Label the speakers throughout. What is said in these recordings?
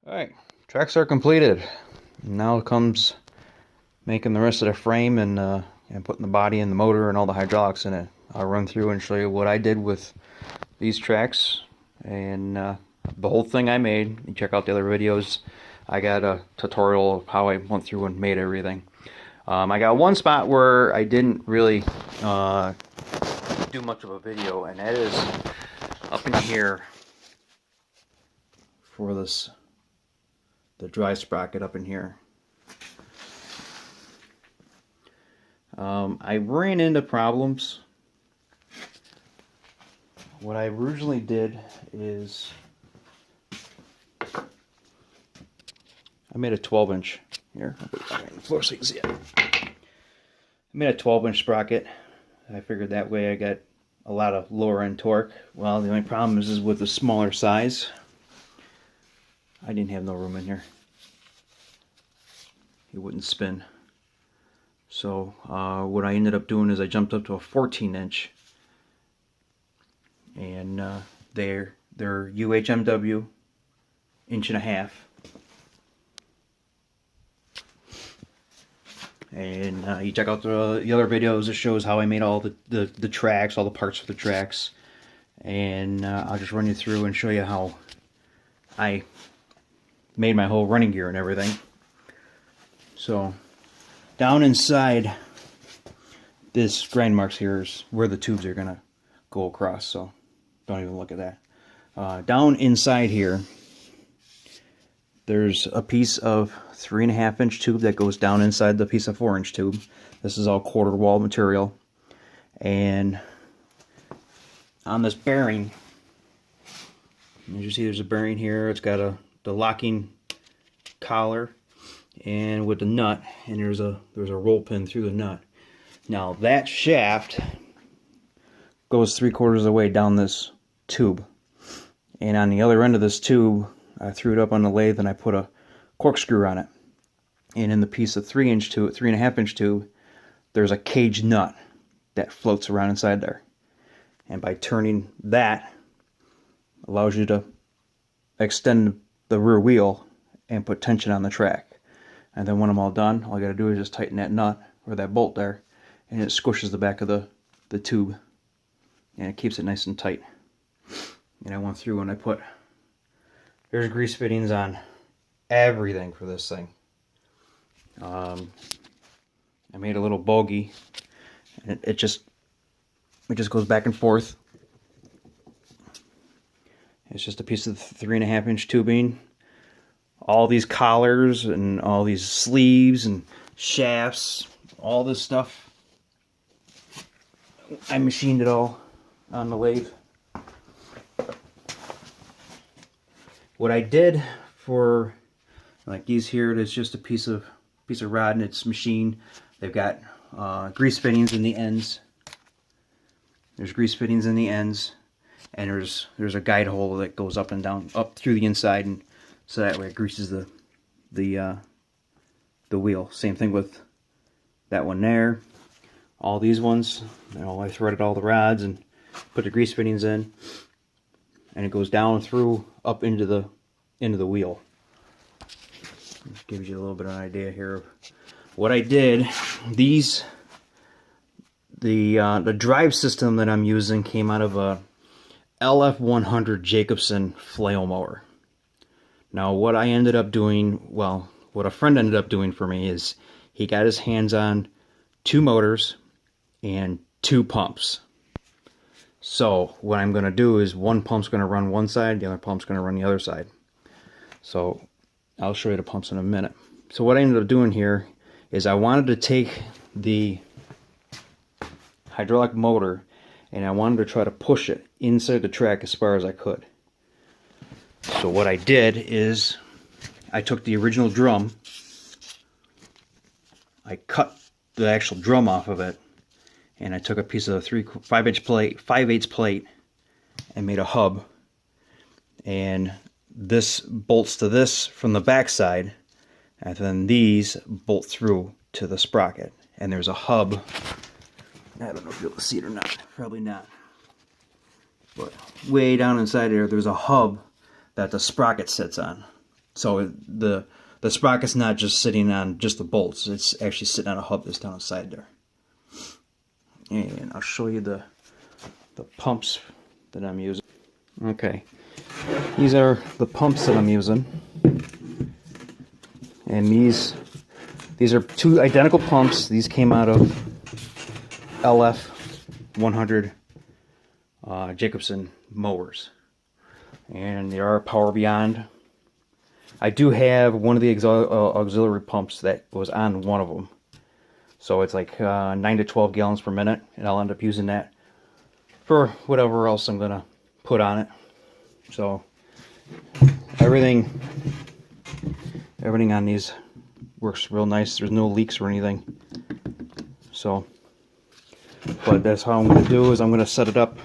Speaker 1: Alright, tracks are completed. Now comes making the rest of the frame and putting the body and the motor and all the hydraulics in it. I'll run through and show you what I did with these tracks and the whole thing I made. You check out the other videos. I got a tutorial of how I went through and made everything. I got one spot where I didn't really do much of a video, and that is up in here for this, the drive sprocket up in here. I ran into problems. What I originally did is I made a 12-inch here. I'll put it back on the floor so you can see it. I made a 12-inch sprocket. I figured that way I got a lot of lower end torque. Well, the only problem is with the smaller size, I didn't have no room in here. It wouldn't spin. So what I ended up doing is I jumped up to a 14-inch, and they're UHMW 1.5 inches. And you check out the other videos. It shows how I made all the tracks, all the parts for the tracks. And I'll just run you through and show you how I made my whole running gear and everything. So down inside this grind marks here is where the tubes are gonna go across, so don't even look at that. Down inside here there's a piece of 3.5 inch tube that goes down inside the piece of 4-inch tube. This is all quarter wall material. And on this bearing, as you see, there's a bearing here. It's got the locking collar and with the nut, and there's a roll pin through the nut. Now that shaft goes 3/4 of the way down this tube, and on the other end of this tube I threw it up on the lathe and I put a corkscrew on it. And in the piece of 3.5 inch tube, there's a cage nut that floats around inside there. And by turning that, allows you to extend the rear wheel and put tension on the track. And then when I'm all done, all I gotta do is just tighten that nut or that bolt there, and it squishes the back of the tube, and it keeps it nice and tight. And I went through and I put, there's grease fittings on everything for this thing. I made a little bogie, and it just goes back and forth. It's just a piece of 3.5 inch tubing. All these collars and all these sleeves and shafts, all this stuff, I machined it all on the lathe. What I did for, like these here, it's just a piece of rod and it's machined. They've got grease fittings in the ends. There's grease fittings in the ends, and there's a guide hole that goes up and down, up through the inside, and so that way it greases the wheel. Same thing with that one there. All these ones, I threaded all the rods and put the grease fittings in, and it goes down through up into the wheel. This gives you a little bit of an idea here of what I did. The drive system that I'm using came out of a LF100 Jacobsen flail mower. Now what I ended up doing, well, what a friend ended up doing for me is he got his hands on 2 motors and 2 pumps. So what I'm going to do is one pump's going to run one side, the other pump's going to run the other side. So I'll show you the pumps in a minute. So what I ended up doing here is I wanted to take the hydraulic motor and I wanted to try to push it inside the track as far as I could. So what I did is I took the original drum, I cut the actual drum off of it, and I took a piece of 5/8 plate and made a hub, and this bolts to this from the back side, and then these bolt through to the sprocket, and there's a hub. I don't know if you'll be able to see it or not, probably not, but way down inside there's a hub that the sprocket sits on. So the sprocket's not just sitting on just the bolts, it's actually sitting on a hub that's down inside there. And I'll show you the pumps that I'm using. Okay, these are the pumps that I'm using. And these are two identical pumps. These came out of LF 100 Jacobsen mowers. And they are Power Beyond. I do have one of the auxiliary pumps that was on one of them. So it's like 9 to 12 gallons per minute, and I'll end up using that for whatever else I'm gonna put on it. So everything on these works real nice. There's no leaks or anything. So, but that's how I'm gonna do is I'm gonna set it up.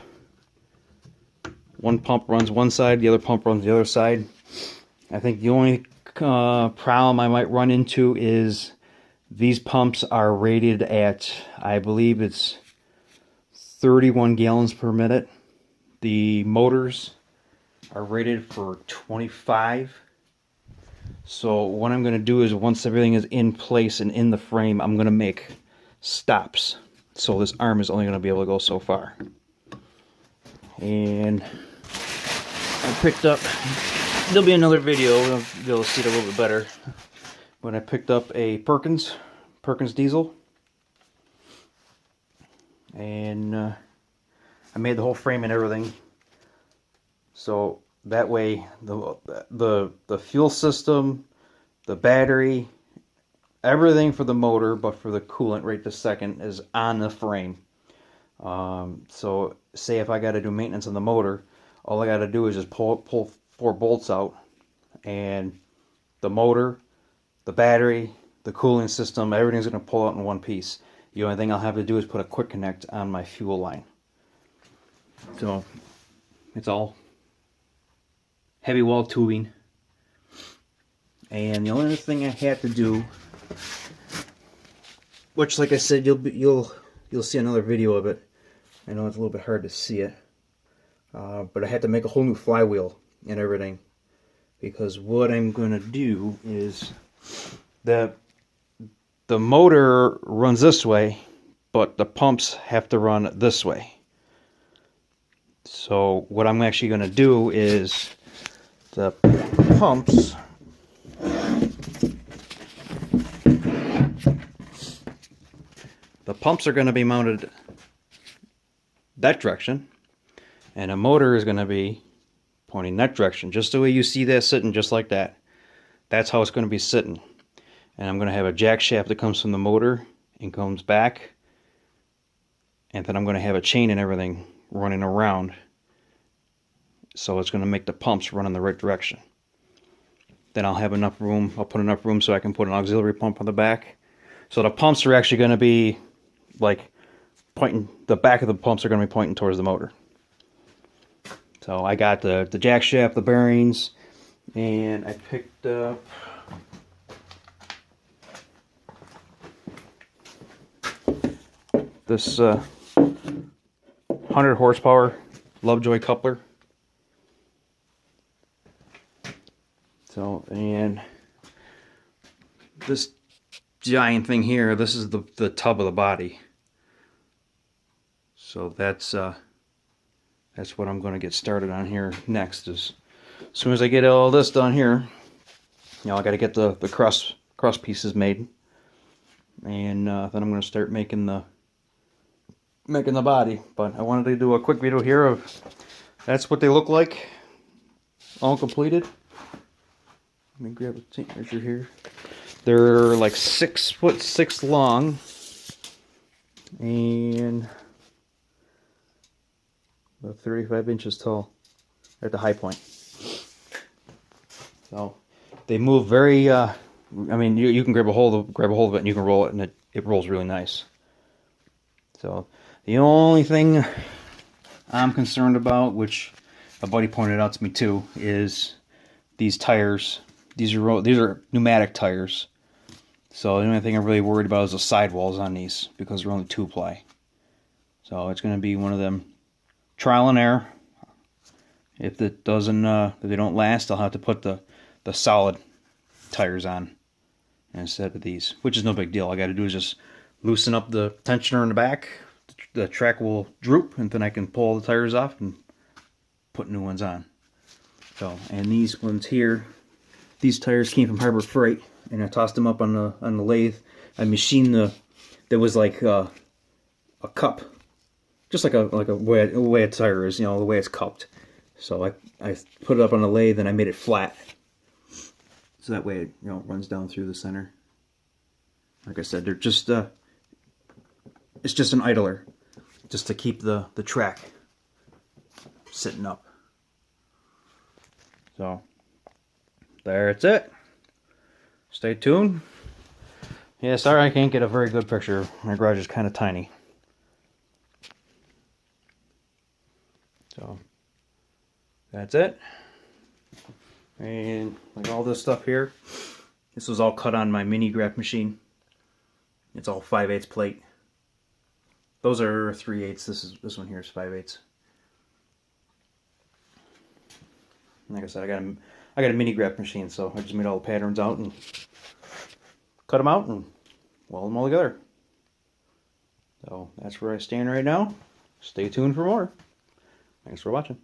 Speaker 1: One pump runs one side, the other pump runs the other side. I think the only problem I might run into is these pumps are rated at, I believe it's 31 gallons per minute. The motors are rated for 25. So what I'm going to do is once everything is in place and in the frame, I'm going to make stops. So this arm is only going to be able to go so far. And I picked up, there'll be another video, we'll be able to see it a little bit better. But I picked up a Perkins diesel. And I made the whole frame and everything. So that way the fuel system, the battery, everything for the motor but for the coolant right this second is on the frame. So say if I got to do maintenance on the motor, all I got to do is just pull 4 bolts out, and the motor, the battery, the cooling system, everything's going to pull out in one piece. The only thing I'll have to do is put a quick connect on my fuel line. So it's all heavy wall tubing. And the only other thing I had to do, which like I said, you'll see another video of it. I know it's a little bit hard to see it, but I had to make a whole new flywheel and everything, because what I'm going to do is the motor runs this way, but the pumps have to run this way. So what I'm actually going to do is the pumps are going to be mounted that direction, and a motor is going to be pointing that direction, just the way you see that sitting, just like that. That's how it's going to be sitting. And I'm going to have a jack shaft that comes from the motor and comes back, and then I'm going to have a chain and everything running around, so it's going to make the pumps run in the right direction. Then I'll have enough room, I'll put enough room so I can put an auxiliary pump on the back. So the pumps are actually going to be like pointing, the back of the pumps are going to be pointing towards the motor. So I got the jack shaft, the bearings, and I picked up this 100 horsepower Lovejoy coupler. So, and this giant thing here, this is the tub of the body. So that's what I'm going to get started on here next. Is as soon as I get all this done here, I got to get the cross pieces made, and then I'm going to start making the body. But I wanted to do a quick video here of that's what they look like, all completed. Let me grab a tape measure here. They're like 6'6" long, and about 35 inches tall at the high point. So they move very. I mean, you can grab a hold of it, and you can roll it, and it rolls really nice. So the only thing I'm concerned about, which a buddy pointed out to me too, is these tires. These are pneumatic tires. So the only thing I'm really worried about is the sidewalls on these, because they're only 2-ply. So it's going to be one of them trial and error. If it doesn't, if they don't last, I'll have to put the the solid tires on instead of these, which is no big deal. All I got to do is just loosen up the tensioner in the back. The track will droop, and then I can pull the tires off and put new ones on. So, and these ones here, these tires came from Harbor Freight, and I tossed them up on the lathe. I machined there was like a cup, just like a way a tire is, you know, the way it's cupped. So I put it up on the lathe and I made it flat, so that way it, you know, runs down through the center. Like I said, they're just it's just an idler, just to keep the track sitting up. So that's it. Stay tuned. Yeah, sorry I can't get a very good picture. My garage is kind of tiny. So that's it. And like all this stuff here, this was all cut on my mini graph machine. It's all 5/8 plate. Those are 3/8. This one here is 5/8. Like I said, I got a mini graph machine, so I just made all the patterns out and cut them out and weld them all together. So that's where I stand right now. Stay tuned for more. Thanks for watching.